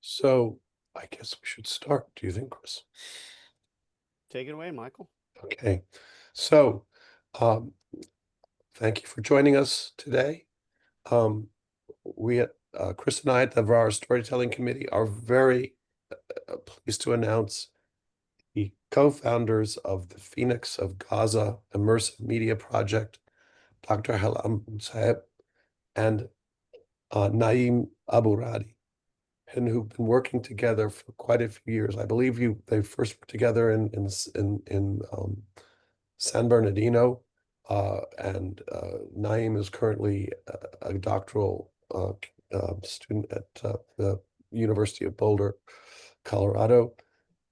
So I guess we should start. Do you think, Chris? Take it away, Michael. Okay. So um, thank you for joining us today. Um, we at Chris and I at the VRARA Storytelling Committee are very pleased to announce the co-founders of the Phoenix of Gaza immersive media project, Dr. Ahlam Muhtaseb and Naim Aburaddi, and who've been working together for quite a few years. I believe they first worked together in San Bernardino, and Naim is currently a doctoral student at the University of Boulder, Colorado,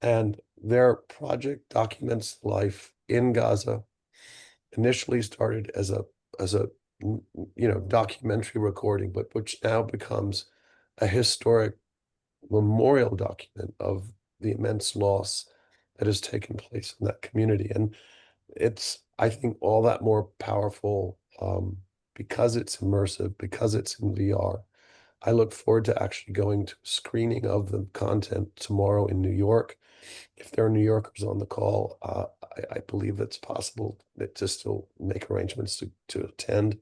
and their project documents life in Gaza. Initially started as a documentary recording, but which now becomes a historic memorial document of the immense loss that has taken place in that community. And it's, I think, all that more powerful because it's immersive, because it's in VR. I look forward to actually going to a screening of the content tomorrow in New York. If there are New Yorkers on the call, I believe it's possible to still make arrangements to attend.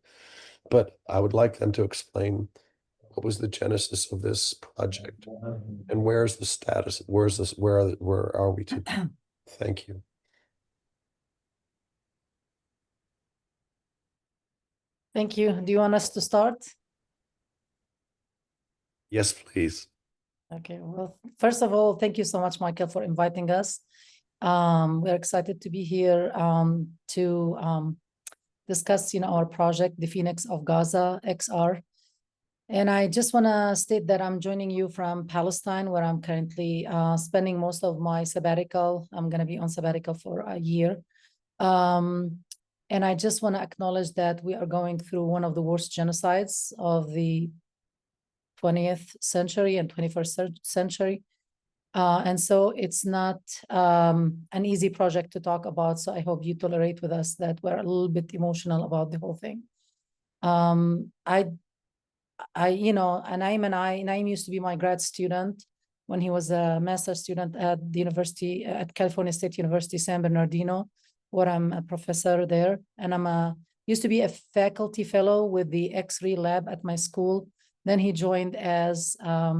But I would like them to explain what was the genesis of this project and where's the status? Where's this? Where are we today? Thank you. Thank you. Do you want us to start? Yes, please. Okay. Well, first of all, thank you so much, Michael, for inviting us. We're excited to be here to discuss, our project, the Phoenix of Gaza XR. And I just want to state that I'm joining you from Palestine, where I'm currently spending most of my sabbatical. I'm going to be on sabbatical for a year. And I just want to acknowledge that we are going through one of the worst genocides of the 20th century and 21st century. And so it's not an easy project to talk about. So I hope you tolerate with us that we're a little bit emotional about the whole thing. Naim used to be my grad student when he was a master's student at the university, at California State University, San Bernardino, where I'm a professor there. And used to be a faculty fellow with the X-ray lab at my school. Then he joined as a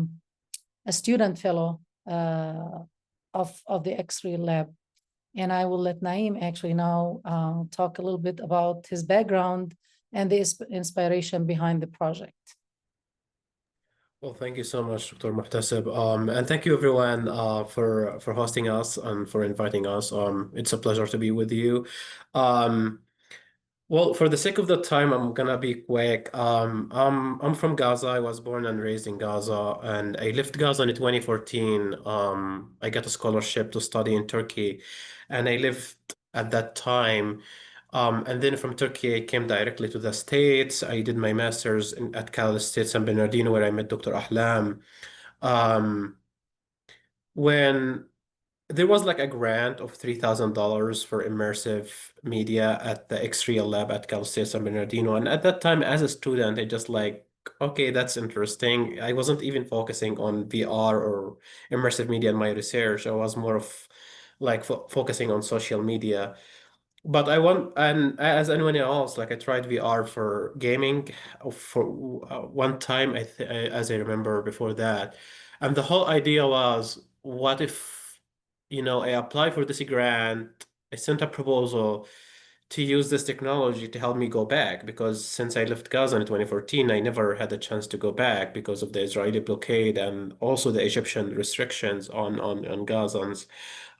student fellow of the X-ray lab. And I will let Naim actually now talk a little bit about his background and the inspiration behind the project. Well, thank you so much, Dr. Muhtaseb. And thank you everyone for hosting us and for inviting us. It's a pleasure to be with you. Well, for the sake of the time, I'm gonna be quick. I'm from Gaza. I was born and raised in Gaza, and I left Gaza in 2014. I got a scholarship to study in Turkey, and I lived at that time. And then from Turkey, I came directly to the States. I did my master's at Cal State San Bernardino, where I met Dr. Ahlam. Um, when there was like a grant of $3,000 for immersive media at the X-Real lab at Cal State San Bernardino. And at that time, as a student, I just like, okay, that's interesting. I wasn't even focusing on VR or immersive media in my research. I was more of like focusing on social media. But I want, and as anyone else, like I tried VR for gaming for one time, as I remember before that. And the whole idea was, what if, I apply for this grant, I sent a proposal to use this technology to help me go back, because since I left Gaza in 2014, I never had a chance to go back because of the Israeli blockade and also the Egyptian restrictions on Gazans.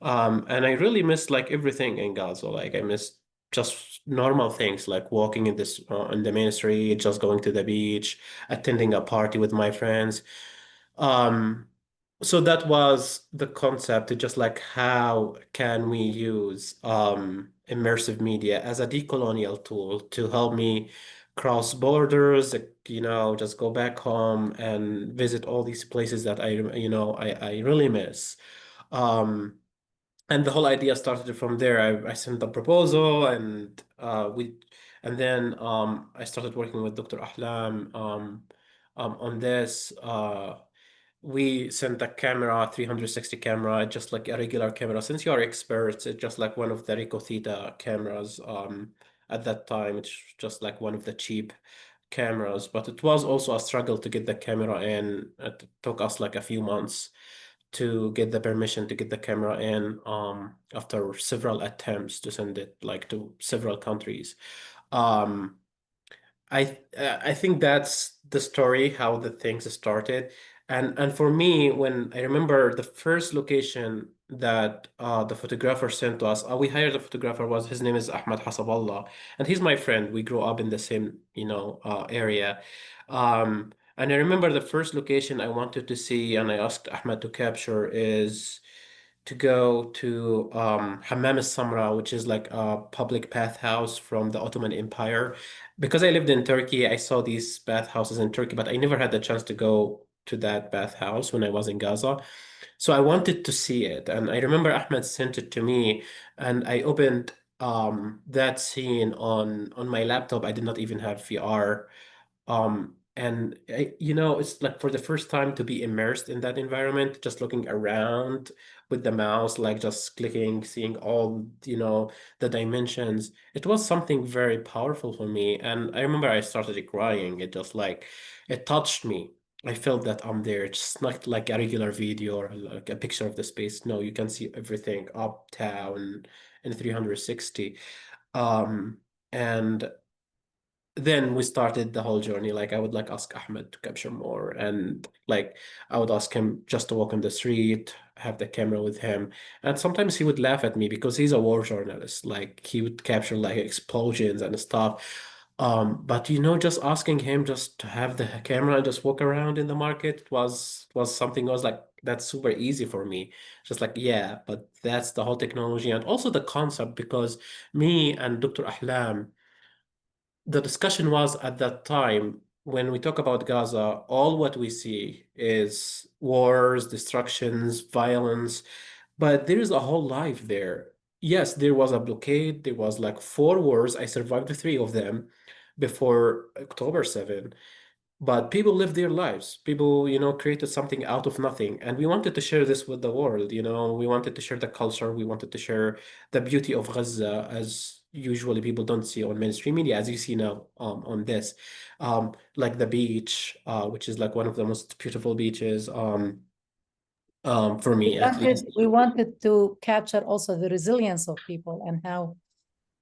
And I really missed like everything in Gaza. Like I missed just normal things like walking in the main street, just going to the beach, attending a party with my friends. Um, so that was the concept, just like how can we use immersive media as a decolonial tool to help me cross borders, just go back home and visit all these places that I really miss. Um, and the whole idea started from there. I sent the proposal and then I started working with Dr. Ahlam on this. we sent the camera, 360 camera, just like a regular camera. Since you are experts, it's just like one of the Ricoh Theta cameras. At that time, it's just like one of the cheap cameras, but it was also a struggle to get the camera in. It took us like a few months to get the permission to get the camera in, after several attempts to send it like to several countries. Um, I think that's the story, how the things started. And for me, when I remember the first location that the photographer sent to us, we hired a photographer, was his name is Ahmad Hasaballah, and he's my friend. We grew up in the same, area. And I remember the first location I wanted to see and I asked Ahmad to capture is to go to Hammam al-Samra, which is like a public bathhouse from the Ottoman Empire. Because I lived in Turkey, I saw these bathhouses in Turkey, but I never had the chance to go to that bathhouse when I was in Gaza. So I wanted to see it. And I remember Ahmed sent it to me, and I opened that scene on my laptop. I did not even have VR. And it's like for the first time to be immersed in that environment, just looking around with the mouse, like just clicking, seeing all, the dimensions. It was something very powerful for me. And I remember I started crying. It just like, it touched me. I felt that I'm there. It's not like a regular video or like a picture of the space. No, you can see everything up, down, in 360. And then we started the whole journey. Like I would like ask Ahmed to capture more, and like I would ask him just to walk on the street, have the camera with him. And sometimes he would laugh at me because he's a war journalist. Like he would capture like explosions and stuff. But just asking him just to have the camera and just walk around in the market was something I was like, that's super easy for me. Just like, yeah, but that's the whole technology and also the concept, because me and Dr. Ahlam, the discussion was at that time, when we talk about Gaza, all what we see is wars, destructions, violence, but there is a whole life there. Yes, there was a blockade, there was like 4 wars. I survived 3 of them before October 7. But people live their lives. People, created something out of nothing. And we wanted to share this with the world. We wanted to share the culture. We wanted to share the beauty of Gaza, as usually people don't see on mainstream media, as you see now on this. Like the beach, which is like one of the most beautiful beaches, for me at least. We wanted to capture also the resilience of people and how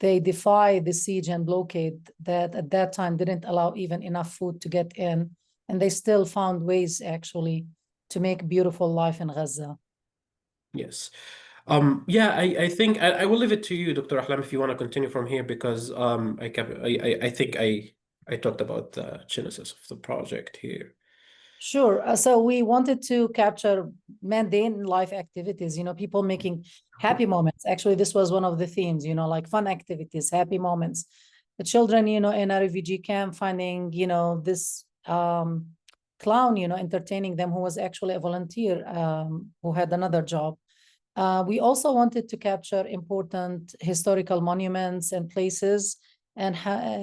they defy the siege and blockade that at that time didn't allow even enough food to get in. And they still found ways actually to make beautiful life in Gaza. Yes. Yeah, I think I will leave it to you, Dr. Ahlam, if you want to continue from here, because I think I talked about the genesis of the project here. Sure. So we wanted to capture mundane life activities, people making happy moments. Actually, this was one of the themes, like fun activities, happy moments. The children, in a refugee camp finding, this clown, entertaining them, who was actually a volunteer, who had another job. We also wanted to capture important historical monuments and places. And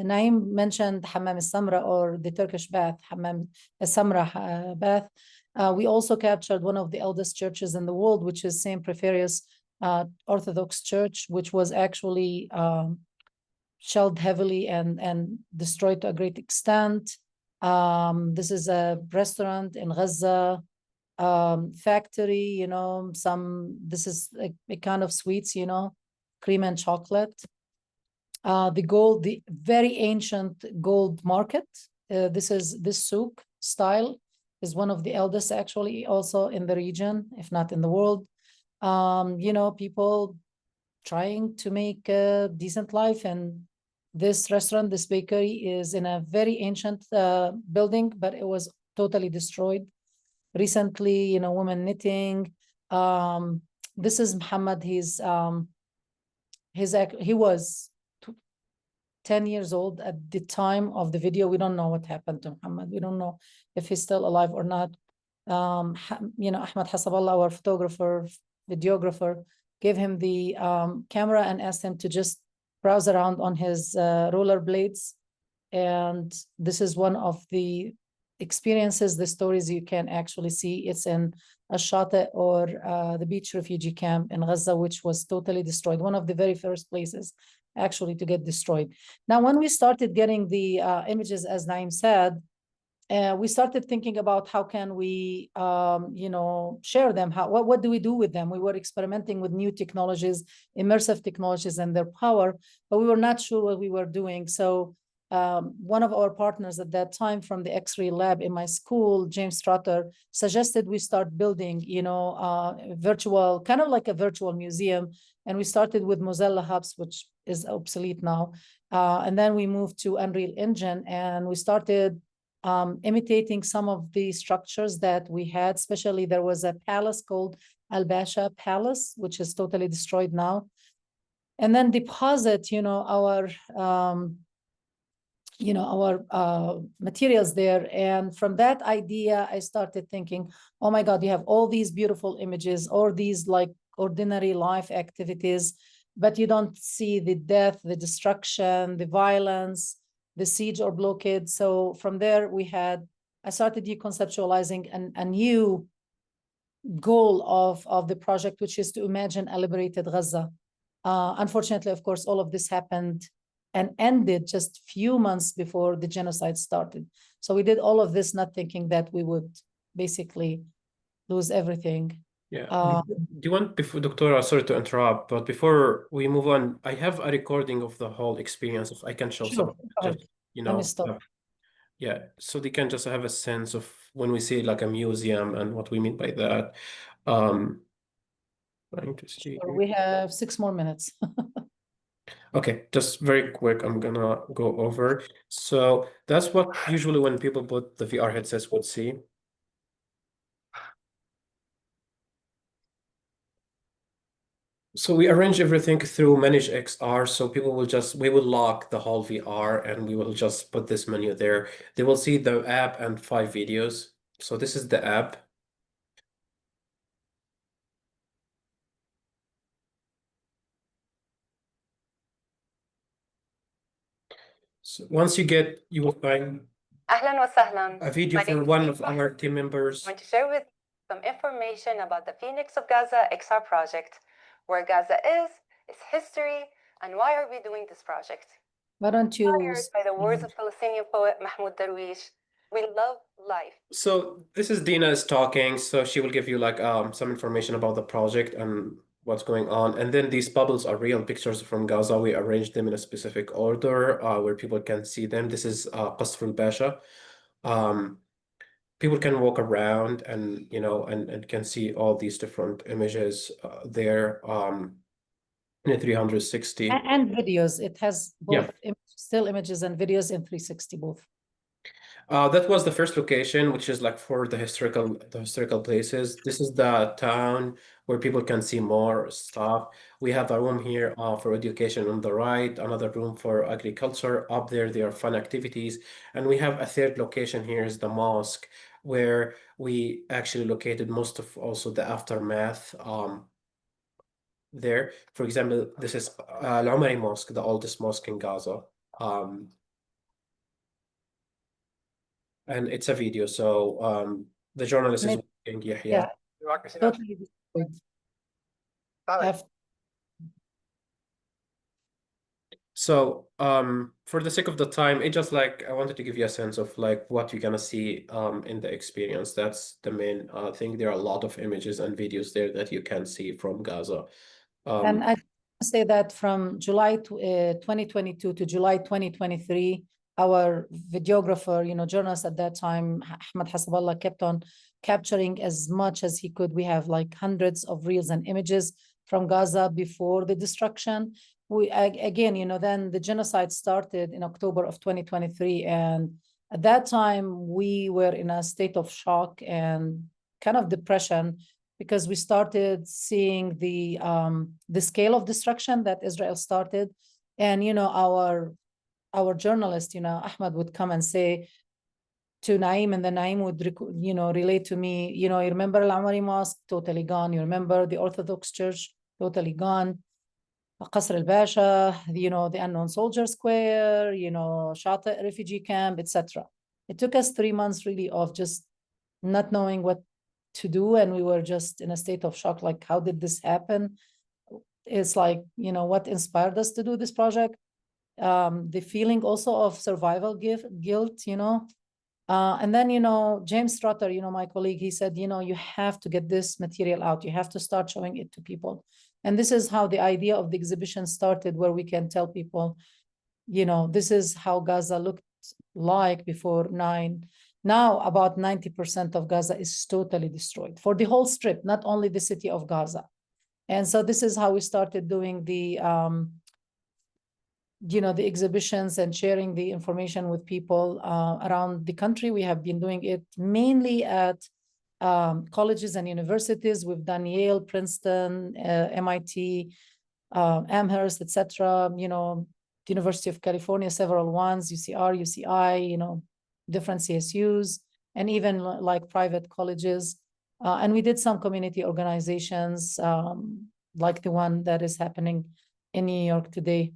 Naim mentioned Hammam al-Samra, or the Turkish bath, Hammam al-Samra bath. We also captured one of the eldest churches in the world, which is St. Porphyrius Orthodox Church, which was actually shelled heavily and destroyed to a great extent. This is a restaurant in Gaza, factory, this is a kind of sweets, cream and chocolate. The very ancient gold market. This souk style is one of the eldest actually also in the region, if not in the world. People trying to make a decent life. And this restaurant, this bakery, is in a very ancient building, but it was totally destroyed recently. Women knitting. This is Muhammad. He was 10 years old at the time of the video. We don't know what happened to Muhammad. We don't know if he's still alive or not. Ahmad Hasaballah, our photographer, videographer, gave him the camera and asked him to just browse around on his rollerblades. And this is one of the experiences, the stories you can actually see. It's in Ash-Shati, or the beach refugee camp in Gaza, which was totally destroyed. One of the very first places actually to get destroyed. Now, when we started getting the images, as Naim said, we started thinking about how can we, share them? What do we do with them? We were experimenting with new technologies, immersive technologies, and their power, but we were not sure what we were doing. So one of our partners at that time from the X-ray lab in my school, James Strutter, suggested we start building, virtual, kind of like a virtual museum. And we started with Mozilla Hubs, which is obsolete now. And then we moved to Unreal Engine, and we started imitating some of the structures that we had. Especially there was a palace called Al-Basha Palace, which is totally destroyed now. And then deposit, our materials there. And from that idea, I started thinking, oh my God, you have all these beautiful images, or these like ordinary life activities, but you don't see the death, the destruction, the violence, the siege or blockade. So from there, I started deconceptualizing a new goal of the project, which is to imagine a liberated Gaza. Unfortunately, of course, all of this happened and ended just few months before the genocide started. So we did all of this not thinking that we would basically lose everything. Yeah. Do you want, before, Doctora, sorry to interrupt, but before we move on, I have a recording of the whole experience. If I can show some, just, Let me stop. yeah, so they can just have a sense of when we say like a museum and what we mean by that. Trying to see. Sure. We have 6 more minutes. Okay, just very quick, I'm gonna go over. So that's what usually when people put the VR headsets would see. So we arrange everything through Manage XR. So people will we will lock the whole VR and we will just put this menu there. They will see the app and 5 videos. So this is the app. So once you will find Ahlan wa sahlan. a video My name from is one of Deepa. our team members. I want to share with you some information about the Phoenix of Gaza XR project, where Gaza is, its history, and why are we doing this project. Why don't you? Inspired by the words of Palestinian poet Mahmoud Darwish, we love life. So this is Dina is talking, so she will give you like some information about the project and what's going on. And then these bubbles are real pictures from Gaza. We arranged them in a specific order where people can see them. This is Qasr al-Basha. People can walk around and and can see all these different images there in 360. And videos. It has both still images and videos in 360 both. That was the first location, which is like for the historical places. This is the town where people can see more stuff. We have a room here for education on the right, another room for agriculture. Up there are fun activities. And we have a third location here is the mosque, where we actually located most of also the aftermath there. For example, this is Al-Umari Mosque, the oldest mosque in Gaza. And it's a video, so the journalist is working, Yahya. Totally destroyed. So for the sake of the time, it just like I wanted to give you a sense of like what you're gonna see in the experience. That's the main thing. There are a lot of images and videos there that you can see from Gaza. And I say that from July 2022 to July 2023, our videographer, journalist at that time, Ahlam Muhtaseb, kept on capturing as much as he could. We have like hundreds of reels and images from Gaza before the destruction. Then the genocide started in October of 2023. And at that time, we were in a state of shock and kind of depression, because we started seeing the scale of destruction that Israel started. And, our journalist, Ahmed, would come and say to Naim, and then Naim would, relate to me, you remember Al-Umari Mosque, totally gone. You remember the Orthodox Church, totally gone. Qasr al-Basha, the Unknown Soldier Square, Shati refugee camp, etc. It took us 3 months really of just not knowing what to do. And we were just in a state of shock, like, how did this happen? It's like, what inspired us to do this project? The feeling also of survival guilt, and then, James Trotter, my colleague, he said, you have to get this material out. You have to start showing it to people. And this is how the idea of the exhibition started, where we can tell people, this is how Gaza looked like before 9. Now, about 90% of Gaza is totally destroyed for the whole strip, not only the city of Gaza. And so this is how we started doing the exhibitions and sharing the information with people around the country. We have been doing it mainly at colleges and universities. We've done Yale, Princeton, MIT, Amherst, etc. University of California, several ones, UCR, UCI, different CSUs, and even like private colleges. And we did some community organizations, like the one that is happening in New York today.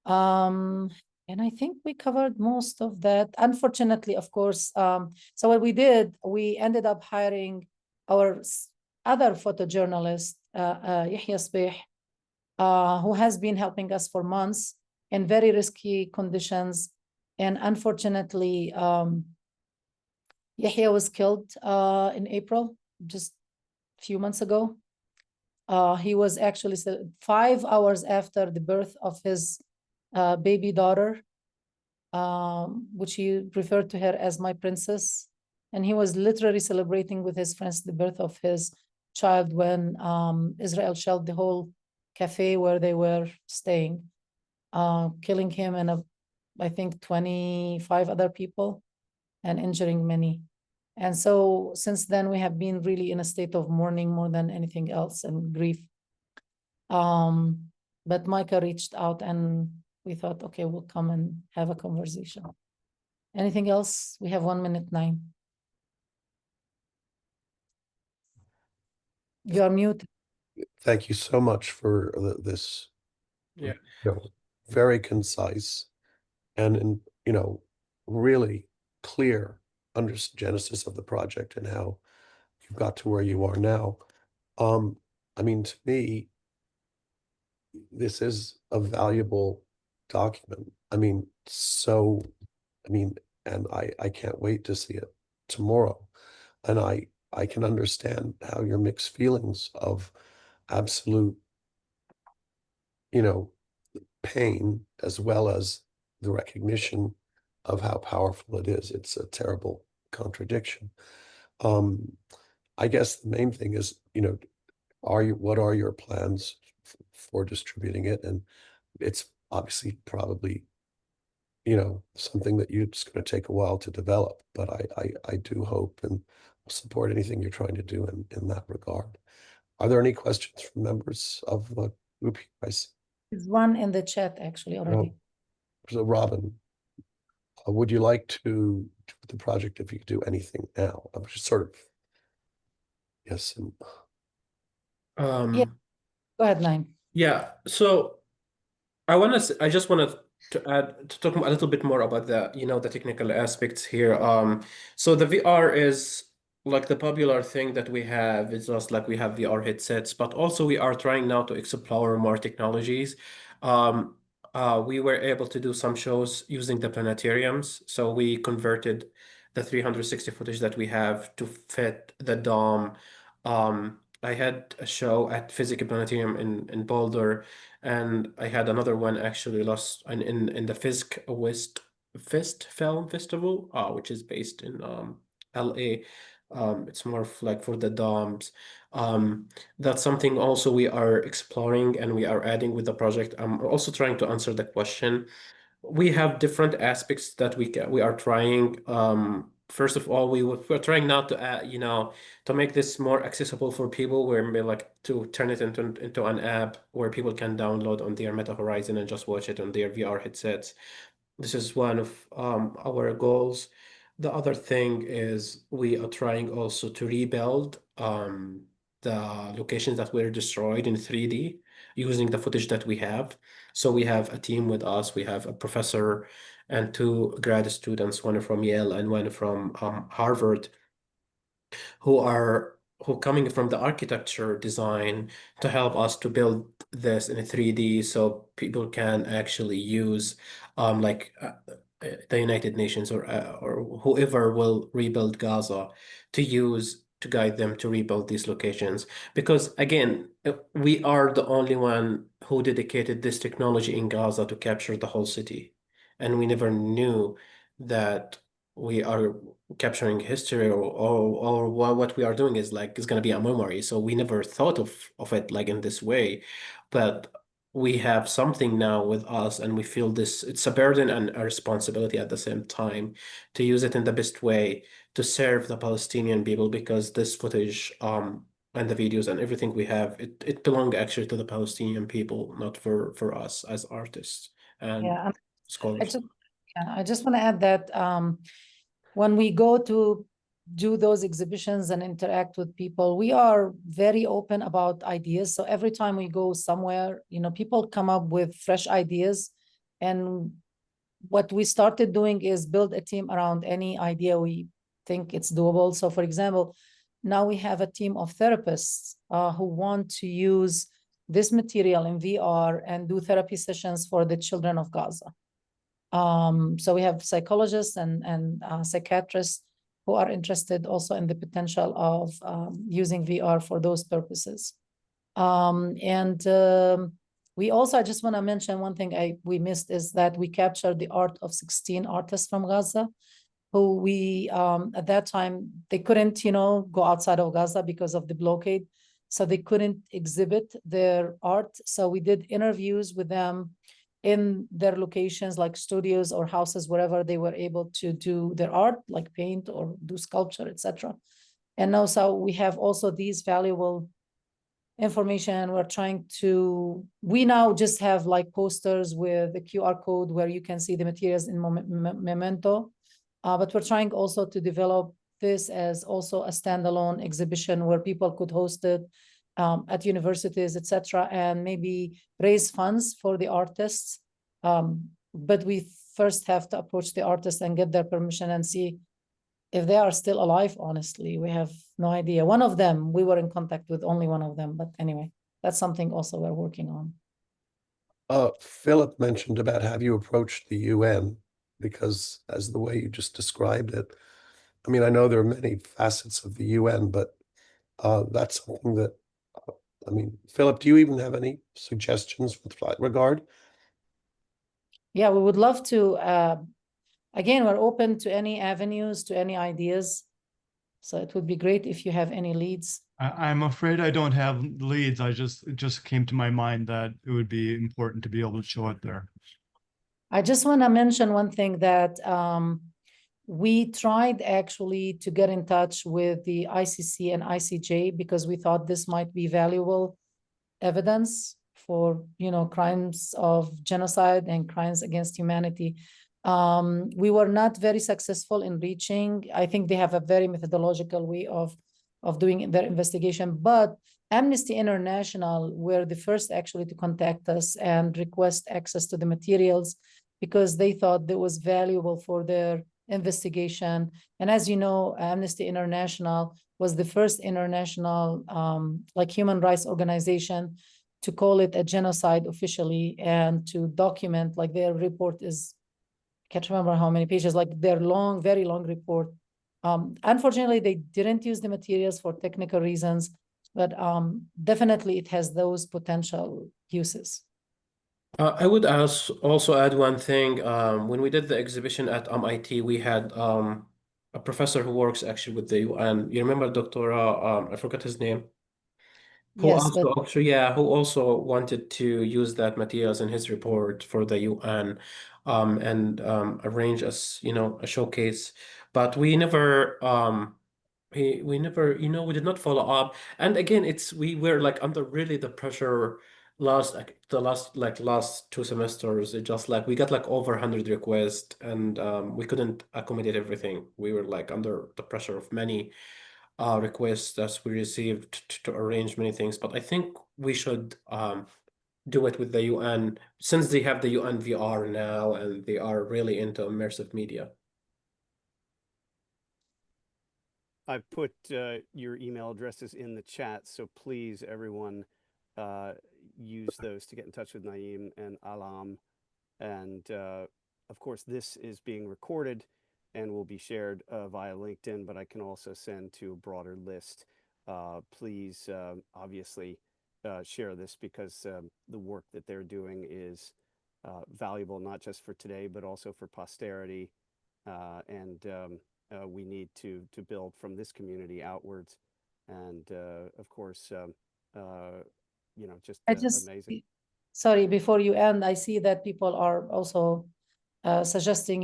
And I think we covered most of that. Unfortunately, of course, so what we did, we ended up hiring our other photojournalist, Yahya Sobeih, who has been helping us for months in very risky conditions. And unfortunately, Yahya was killed in April, just a few months ago. He was actually 5 hours after the birth of his baby daughter, which he referred to her as my princess. And he was literally celebrating with his friends the birth of his child when Israel shelled the whole cafe where they were staying, killing him and I think 25 other people and injuring many. And so since then, we have been really in a state of mourning more than anything else, and grief. But Micah reached out and we thought, okay, we'll come and have a conversation. Anything else? We have 1 minute, 9. You are muted. Thank you so much for this, Yeah. very concise and, really clear genesis of the project and how you got to where you are now. I mean, to me, this is a valuable document. And I can't wait to see it tomorrow. And I can understand how your mixed feelings of absolute, pain, as well as the recognition of how powerful it is. It's a terrible contradiction. I guess the main thing is, what are your plans for distributing it? And it's obviously probably, something that it's going to take a while to develop, but I do hope and support anything you're trying to do in that regard. Are there any questions from members of the group here? I see. There's one in the chat actually already. So Robin, would you like to do the project if you could do anything now? I'm just sort of, yes. Yeah. Go ahead, Naim. Yeah. So I just wanted to talk a little bit more about the technical aspects here. So the VR is like the popular thing that we have. It's just like we have VR headsets, but also we are trying now to explore more technologies. We were able to do some shows using the planetariums. So we converted the 360 footage that we have to fit the dome. I had a show at Physics Planetarium in Boulder, and I had another one actually last in the Fist Film Festival, which is based in LA. It's more like for the domes. That's something also we are exploring and we are adding with the project. I'm also trying to answer the question. We have different aspects that we are trying. First of all, we're trying not to to make this more accessible for people, where we like to turn it into an app where people can download on their Meta Horizon and just watch it on their VR headsets. This is one of our goals. The other thing is we are trying also to rebuild the locations that were destroyed in 3D. using the footage that we have. So we have a team with us. We have a professor and two grad students, one from Yale and one from Harvard, who coming from the architecture design to help us to build this in 3D so people can actually use the United Nations or whoever will rebuild Gaza to use to guide them to rebuild these locations. Because again, we are the only one who dedicated this technology in Gaza to capture the whole city. And we never knew that we are capturing history or what we are doing is going to be a memory. So we never thought of it like in this way, but we have something now with us, and we feel this it's a burden and a responsibility at the same time to use it in the best way to serve the Palestinian people, because this footage and the videos and everything we have, it belong actually to the Palestinian people, not for us as artists and Yeah, I scholars. just want to add that when we go to do those exhibitions and interact with people, we are very open about ideas. So every time we go somewhere, people come up with fresh ideas. And what we started doing is build a team around any idea we think it's doable. So for example, now we have a team of therapists who want to use this material in VR and do therapy sessions for the children of Gaza. So we have psychologists and psychiatrists who are interested also in the potential of using VR for those purposes. We also, I just want to mention one thing we missed is that we captured the art of 16 artists from Gaza, who we, at that time, they couldn't, go outside of Gaza because of the blockade. So they couldn't exhibit their art. So we did interviews with them in their locations, like studios or houses, wherever they were able to do their art, like paint or do sculpture, etc. And now, so we have also these valuable information. We now just have like posters with the QR code where you can see the materials in Memento, but we're trying also to develop this as also a standalone exhibition where people could host it at universities, etc., and maybe raise funds for the artists. But we first have to approach the artists and get their permission and see if they are still alive. Honestly, we have no idea. One of them, we were in contact with only one of them, but anyway, that's something also we're working on. Philip mentioned about have you approached the UN, because as the way you just described it, I mean, I know there are many facets of the UN, but that's something that, I mean, Philip, do you even have any suggestions with that regard? Yeah, we would love to. Again, we're open to any avenues, to any ideas. So it would be great if you have any leads. I'm afraid I don't have leads. It just came to my mind that it would be important to be able to show it there. I just want to mention one thing that we tried actually to get in touch with the ICC and ICJ because we thought this might be valuable evidence for, crimes of genocide and crimes against humanity. We were not very successful in reaching. I think they have a very methodological way of doing their investigation, but Amnesty International were the first actually to contact us and request access to the materials because they thought that was valuable for their investigation. And as you know, Amnesty International was the first international human rights organization to call it a genocide officially and to document, like their report is, I can't remember how many pages, like their long, very long report. Unfortunately, they didn't use the materials for technical reasons, but definitely it has those potential uses. I would also add one thing. When we did the exhibition at MIT, we had a professor who works actually with the UN. You remember doctoral, I forgot his name. Who also wanted to use that materials in his report for the UN and arrange a showcase. But we never we never, we did not follow up. And again, we were like under really the pressure last 2 semesters. It just like we got like over 100 requests and we couldn't accommodate everything. We were like under the pressure of many requests that we received to arrange many things. But I think we should do it with the UN, since they have the UN VR now and they are really into immersive media? I've put your email addresses in the chat, so please, everyone, use those to get in touch with Naim and Ahlam. And of course, this is being recorded and will be shared via LinkedIn, but I can also send to a broader list. Please, obviously, share this because the work that they're doing is valuable, not just for today, but also for posterity. We need to build from this community outwards. And of course, just I just, amazing. sorry, before you end, I see that people are also suggesting,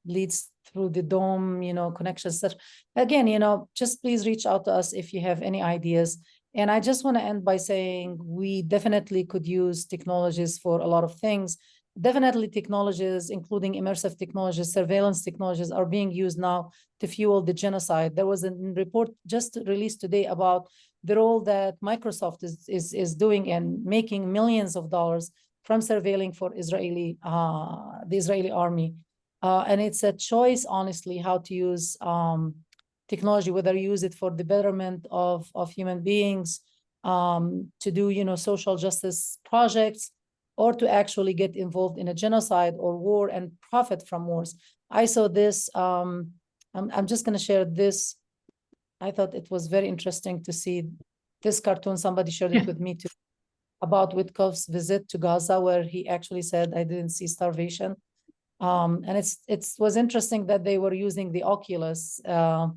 leads through the dome, connections. Such again, just please reach out to us if you have any ideas. And I just want to end by saying we definitely could use technologies for a lot of things. Definitely technologies, including immersive technologies, surveillance technologies, are being used now to fuel the genocide. There was a report just released today about the role that Microsoft is doing and making millions of dollars from surveilling for the Israeli army. And it's a choice, honestly, how to use technology, whether you use it for the betterment of human beings, to do, social justice projects, or to actually get involved in a genocide or war and profit from wars. I saw this, I'm just gonna share this. I thought it was very interesting to see this cartoon. Somebody shared it with me too, about Witkoff's visit to Gaza, where he actually said, I didn't see starvation. And it was interesting that they were using the Oculus to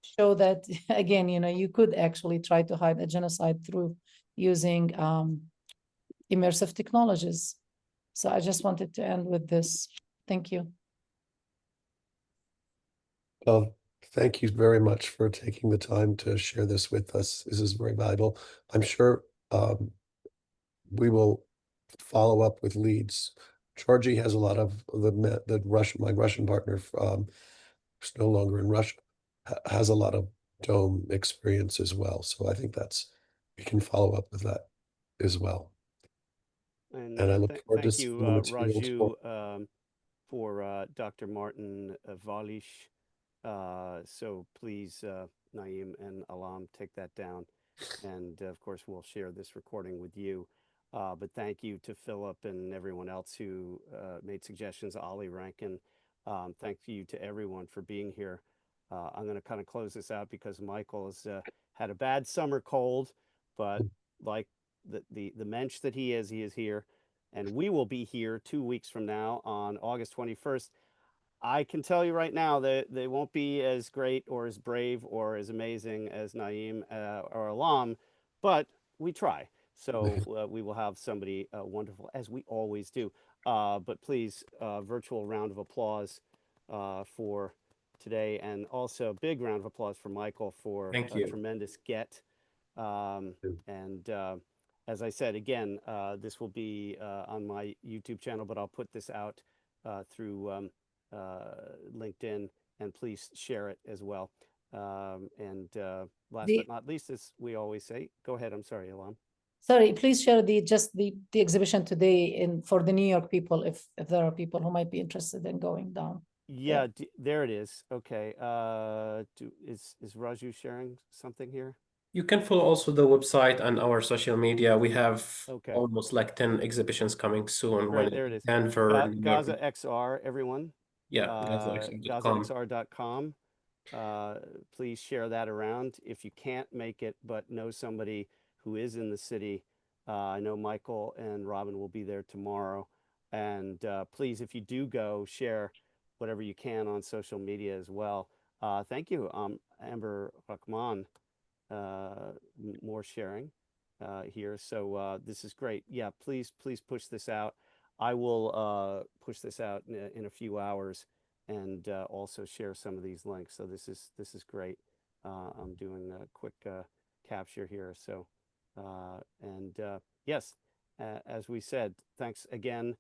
show that, again, you could actually try to hide a genocide through using immersive technologies. So I just wanted to end with this. Thank you. Well, thank you very much for taking the time to share this with us. This is very valuable. I'm sure we will follow up with leads. Georgie has a lot of my Russian partner, who's no longer in Russia, has a lot of dome experience as well. So I think we can follow up with that as well. And I look forward to thank seeing you, the materials. Raju, for Dr. Martin Valish. So please, Naim and Ahlam, take that down. And of course, we'll share this recording with you. But thank you to Philip and everyone else who made suggestions, Ollie Rankin. Thank you to everyone for being here. I'm going to kind of close this out because Michael has had a bad summer cold, but like the mensch that he is here. And we will be here 2 weeks from now on August 21st. I can tell you right now that they won't be as great or as brave or as amazing as Naim or Ahlam, but we try. So we will have somebody wonderful, as we always do. But please, virtual round of applause for today, and also a big round of applause for Michael for Thank a you. tremendous get. As I said, again, this will be on my YouTube channel, but I'll put this out through LinkedIn, and please share it as well. Last but not least, as we always say, go ahead. I'm sorry, Ahlam. Sorry, please share the exhibition today for the New York people, if there are people who might be interested in going down. Yeah, there it is. Okay. Is Raju sharing something here? You can follow also the website and our social media. We have almost like 10 exhibitions coming soon. Right, there it is. Denver, Gaza XR, everyone. Yeah, GazaXR.com. GazaXR.com. Please share that around if you can't make it, but know somebody who is in the city. I know Michael and Robin will be there tomorrow. And please, if you do go, share whatever you can on social media as well. Thank you, Amber Rahman. More sharing here. So this is great. Yeah, please push this out. I will push this out in a few hours, and also share some of these links. So this is great. I'm doing a quick capture here. So yes, as we said, thanks again.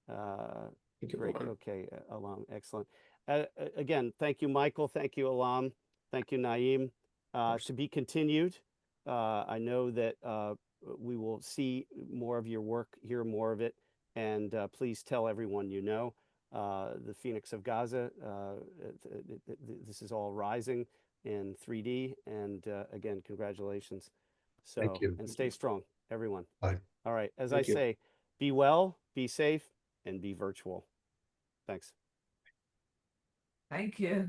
Great. Okay, Ahlam, excellent. Again, thank you, Michael. Thank you, Ahlam. Thank you, Naim. To be continued. I know that we will see more of your work, hear more of it, and please tell everyone you know. The Phoenix of Gaza, this is all rising in 3D, and again, congratulations. Thank So, you. and stay strong, everyone. Bye. All right, as I Thank you. say, be well, be safe, and be virtual. Thanks. Thank you.